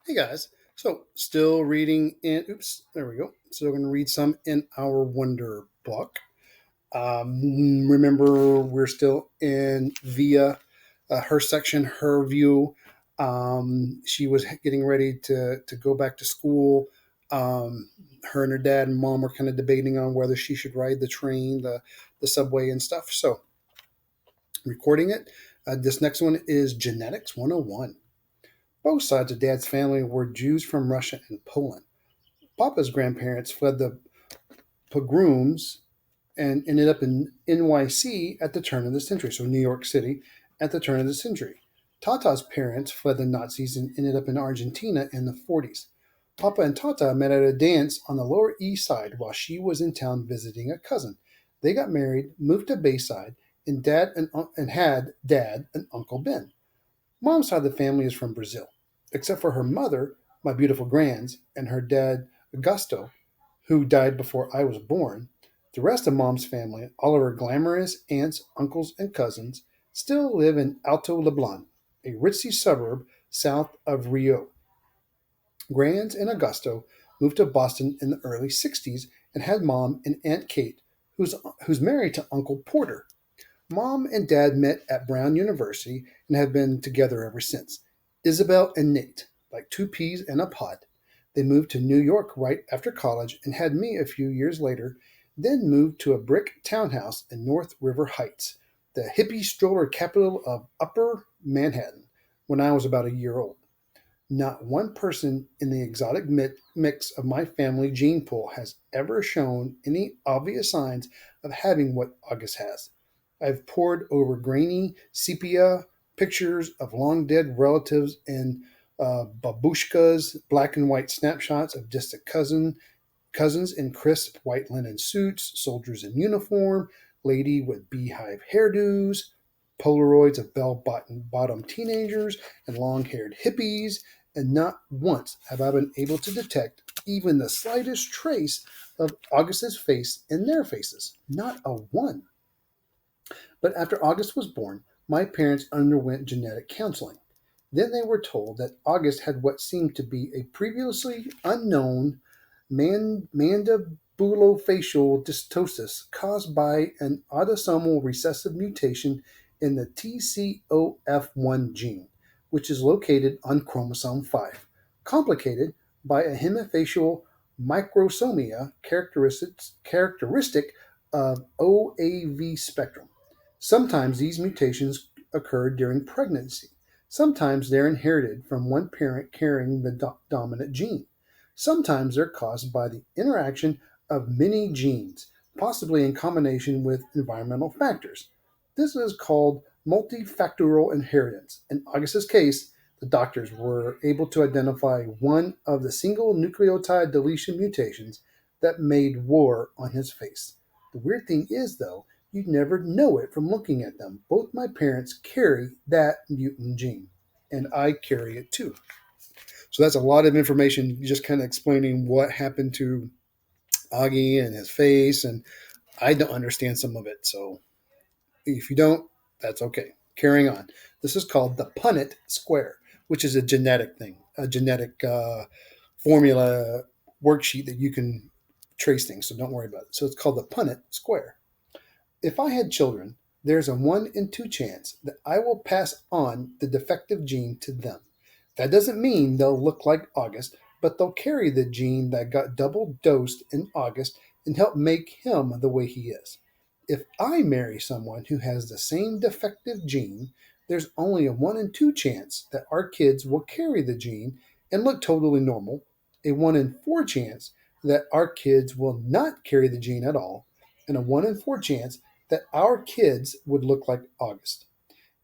Hey guys, so still reading in, oops, there we go. Still going to read some in our Wonder book. Remember, we're still in Via, her section, her view. She was getting ready to go back to school. Her and her dad and mom were kind of debating on whether she should ride the train, the subway, and stuff. So, recording it. This next one is Genetics 101. Both sides of Dad's family were Jews from Russia and Poland. Papa's grandparents fled the pogroms and ended up in NYC at the turn of the century, so New York City at the turn of the century. Tata's parents fled the Nazis and ended up in Argentina in the 40s. Papa and Tata met at a dance on the Lower East Side while she was in town visiting a cousin. They got married, moved to Bayside, and had dad and Uncle Ben. Mom's side of the family is from Brazil, except for her mother, my beautiful grands, and her dad, Augusto, who died before I was born. The rest of Mom's family, all of her glamorous aunts, uncles, and cousins, still live in Alto Leblon, a ritzy suburb south of Rio. Grands and Augusto moved to Boston in the early 60s and had Mom and Aunt Kate, who's married to Uncle Porter. Mom and Dad met at Brown University and have been together ever since. Isabel and Nate, like two peas in a pod. They moved to New York right after college and had me a few years later, then moved to a brick townhouse in North River Heights, the hippie stroller capital of Upper Manhattan, when I was about a year old. Not one person in the exotic mix of my family gene pool has ever shown any obvious signs of having what August has. I've pored over grainy sepia pictures of long dead relatives and babushkas, black and white snapshots of distant cousins in crisp white linen suits, soldiers in uniform, lady with beehive hairdos, Polaroids of bell bottom teenagers and long haired hippies, and not once have I been able to detect even the slightest trace of August's face in their faces. Not a one. But after August was born, my parents underwent genetic counseling. Then they were told that August had what seemed to be a previously unknown mandibulofacial dystosis caused by an autosomal recessive mutation in the TCOF1 gene, which is located on chromosome 5, complicated by a hemifacial microsomia characteristic of OAV spectrum. Sometimes these mutations occur during pregnancy. Sometimes they're inherited from one parent carrying the dominant gene. Sometimes they're caused by the interaction of many genes, possibly in combination with environmental factors. This is called multifactorial inheritance. In August's case, the doctors were able to identify one of the single nucleotide deletion mutations that made war on his face. The weird thing is, though, you'd never know it from looking at them. Both my parents carry that mutant gene, and I carry it too. So that's a lot of information just kind of explaining what happened to Augie and his face, and I don't understand some of it. So if you don't, that's okay. Carrying on. This is called the Punnett square, which is a genetic thing, a genetic formula worksheet that you can trace things. So don't worry about it. So it's called the Punnett square. If I had children, there's a 1 in 2 chance that I will pass on the defective gene to them. That doesn't mean they'll look like August, but they'll carry the gene that got double dosed in August and help make him the way he is. If I marry someone who has the same defective gene, there's only a 1 in 2 chance that our kids will carry the gene and look totally normal, a 1 in 4 chance that our kids will not carry the gene at all, and a 1 in 4 chance that our kids would look like August.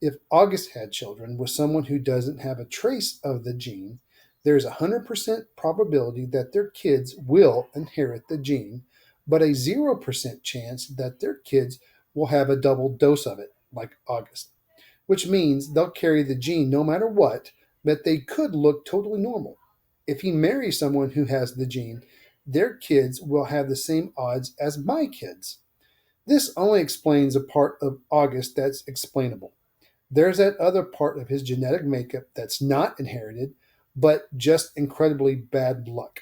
If August had children with someone who doesn't have a trace of the gene, there's a 100% probability that their kids will inherit the gene, but a 0% chance that their kids will have a double dose of it, like August, which means they'll carry the gene no matter what, but they could look totally normal. If he marries someone who has the gene, their kids will have the same odds as my kids. This only explains a part of August that's explainable. There's that other part of his genetic makeup that's not inherited, but just incredibly bad luck.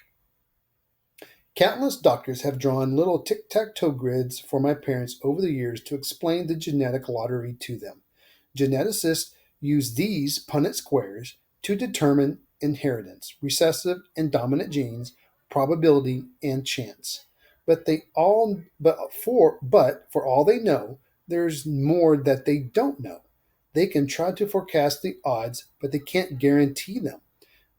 Countless doctors have drawn little tic tac toe grids for my parents over the years to explain the genetic lottery to them. Geneticists use these Punnett squares to determine inheritance, recessive and dominant genes, probability, and chance. But for all they know, there's more that they don't know. They can try to forecast the odds, but they can't guarantee them.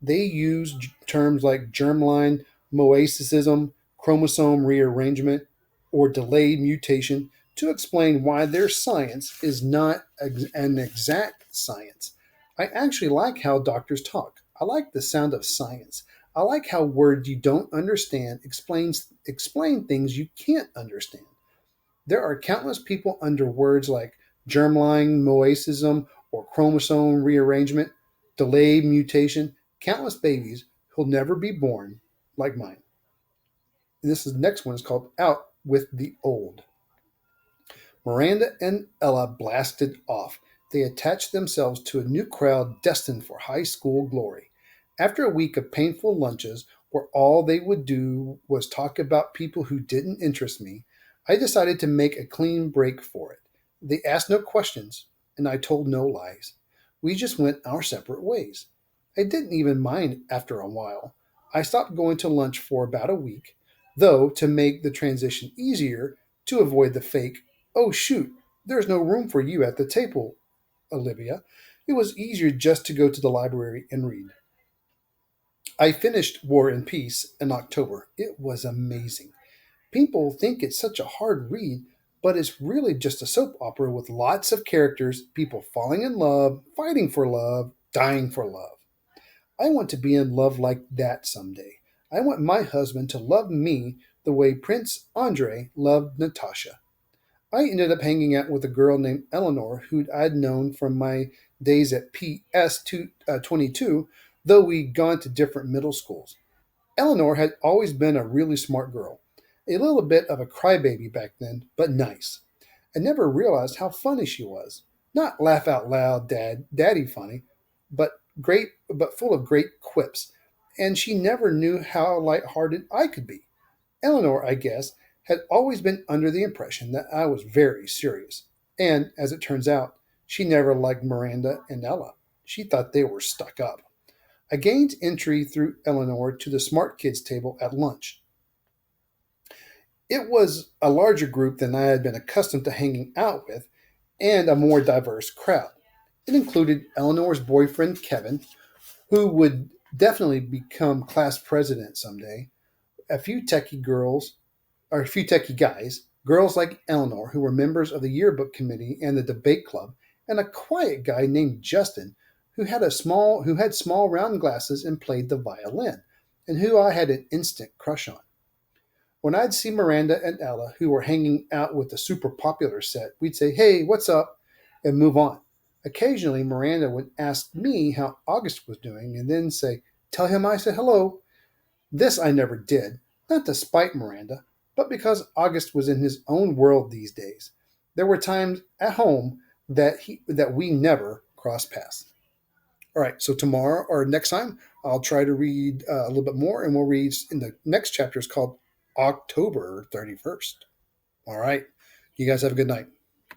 They use terms like germline mosaicism, chromosome rearrangement, or delayed mutation to explain why their science is not an exact science. I actually like how doctors talk. I like the sound of science. I like how words you don't understand explain things you can't understand. There are countless people under words like germline mosaicism or chromosome rearrangement, delayed mutation, countless babies who'll never be born like mine. And this is the next one is called Out with the Old. Miranda and Ella blasted off. They attached themselves to a new crowd destined for high school glory. After a week of painful lunches where all they would do was talk about people who didn't interest me, I decided to make a clean break for it. They asked no questions, and I told no lies. We just went our separate ways. I didn't even mind after a while. I stopped going to lunch for about a week, though to make the transition easier, to avoid the fake, "Oh, shoot, there's no room for you at the table, Olivia," it was easier just to go to the library and read. I finished War and Peace in October. It was amazing. People think it's such a hard read, but it's really just a soap opera with lots of characters, people falling in love, fighting for love, dying for love. I want to be in love like that someday. I want my husband to love me the way Prince Andre loved Natasha. I ended up hanging out with a girl named Eleanor who I'd known from my days at PS22, though we'd gone to different middle schools. Eleanor had always been a really smart girl, a little bit of a crybaby back then, but nice. I never realized how funny she was. Not laugh out loud, daddy funny, but full of great quips. And she never knew how lighthearted I could be. Eleanor, I guess, had always been under the impression that I was very serious. And, as it turns out, she never liked Miranda and Ella. She thought they were stuck up. I gained entry through Eleanor to the smart kids table at lunch. It was a larger group than I had been accustomed to hanging out with, and a more diverse crowd. It included Eleanor's boyfriend, Kevin, who would definitely become class president someday, a few techie girls, or a few techie guys, girls like Eleanor who were members of the yearbook committee and the debate club, and a quiet guy named Justin who had small round glasses and played the violin, and who I had an instant crush on. When I'd see Miranda and Ella, who were hanging out with the super popular set, we'd say, "Hey, what's up?" and move on. Occasionally, Miranda would ask me how August was doing and then say, "Tell him I said hello." This I never did, not to spite Miranda, but because August was in his own world these days. There were times at home that we never crossed paths. All right, so tomorrow or next time, I'll try to read a little bit more, and we'll read in the next chapter is called October 31st. All right, you guys have a good night.